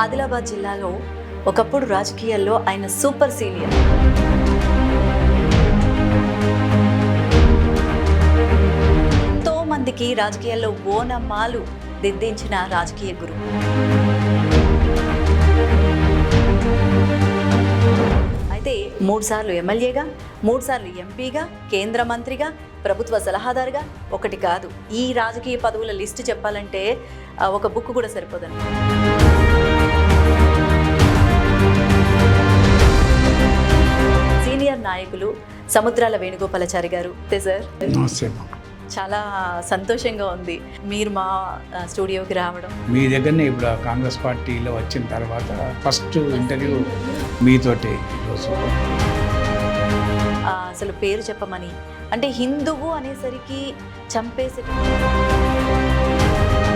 ఆదిలాబాద్ జిల్లాలో ఒకప్పుడు రాజకీయాల్లో ఆయన సూపర్ సీనియర్. ఎంతో మందికి రాజకీయాల్లో ఓనమాలు దిద్దించిన రాజకీయ గురువు. అయితే 3 సార్లు ఎమ్మెల్యేగా, 3 సార్లు ఎంపీగా, కేంద్ర మంత్రిగా, ప్రభుత్వ సలహాదారుగా, ఒకటి కాదు ఈ రాజకీయ పదవుల లిస్టు చెప్పాలంటే ఒక బుక్ కూడా సరిపోదండి. సీనియర్ నాయకులు సముద్రాల వేణుగోపాలాచారి గారు. సార్ చాలా సంతోషంగా ఉంది మీరు మా స్టూడియోకి రావడం. మీ దగ్గరనే ఇప్పుడు కాంగ్రెస్ పార్టీలో వచ్చిన తర్వాత ఫస్ట్ ఇంటర్వ్యూ మీతోటి ఈరోజు. అసలు పేరు చెప్పమని అంటే హిందువు అనేసరికి చంపేసే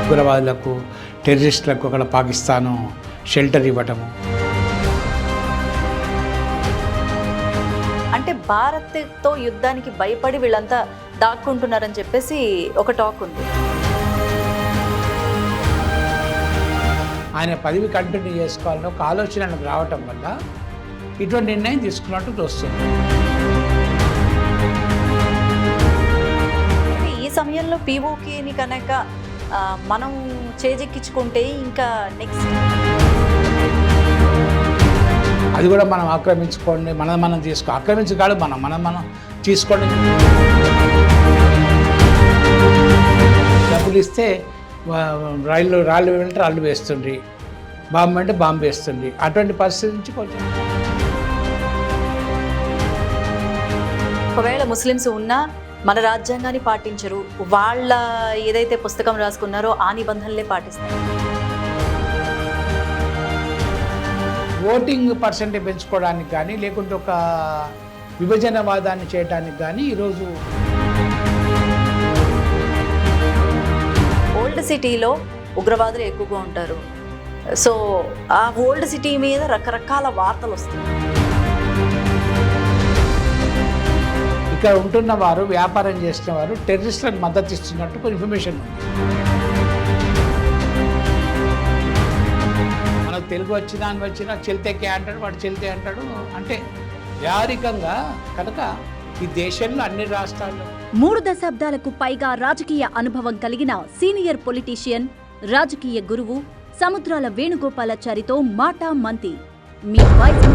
ఉగ్రవాదులకు, టెర్రరిస్టులకు అక్కడ పాకిస్తాను షెల్టర్ ఇవ్వటము. అంటే భారత్తో యుద్ధానికి భయపడి వీళ్ళంతా దాక్కుంటున్నారని చెప్పేసి ఒక టాక్ ఉంది. ఆయన పదవి కంటిన్యూ చేసుకోవాలని ఒక ఆలోచన రావటం వల్ల ఇటువంటి నిర్ణయం తీసుకున్నట్టు తోస్తుంది. ఈ సమయంలో పీఓకేని కనుక మనం చేజెక్కించుకుంటే ఇంకా నెక్స్ట్ అది కూడా మనం ఆక్రమించుకోండి, మనం ఆక్రమించగాడు మనం తీసుకోండి. డబ్బులు ఇస్తే రాళ్ళు వెంట రాళ్ళు వేస్తుండ్రి, బాంబు అంటే బాంబు వేస్తుండ్రి. అటువంటి పరిస్థితి నుంచి కొంచెం ఒకవేళ ముస్లిమ్స్ ఉన్నా మన రాజ్యాంగాన్ని పాటించరు, వాళ్ళ ఏదైతే పుస్తకం రాసుకున్నారో ఆ నిబంధనలే పాటిస్తారు. ఓటింగ్ పర్సెంటేజ్ పెంచుకోవడానికి కానీ, లేకుంటే ఒక విభజనవాదాన్ని చేయడానికి కానీ ఈరోజు ఓల్డ్ సిటీలో ఉగ్రవాదులు ఎక్కువగా ఉంటారు. సో ఆ ఓల్డ్ సిటీ మీద రకరకాల వార్తలు వస్తాయి. ఇక్కడ ఉంటున్న వారు, వ్యాపారం చేసిన వారు టెర్రరిస్టులకు మద్దతు ఇస్తున్నట్టు ఇన్ఫర్మేషన్ ఉంది. మనకు తెలుగు వచ్చినా చెల్తేకే అంటాడు, వాడు చెల్తే అంటాడు. అంటే వ్యావహారికంగా కనుక ఈ దేశంలో అన్ని రాష్ట్రాల్లో 3 దశాబ్దాలకు పైగా రాజకీయ అనుభవం కలిగిన సీనియర్ పొలిటీషియన్, రాజకీయ గురువు సముద్రాల వేణుగోపాలాచారితో మాటా మంతి. మీ వాయిస్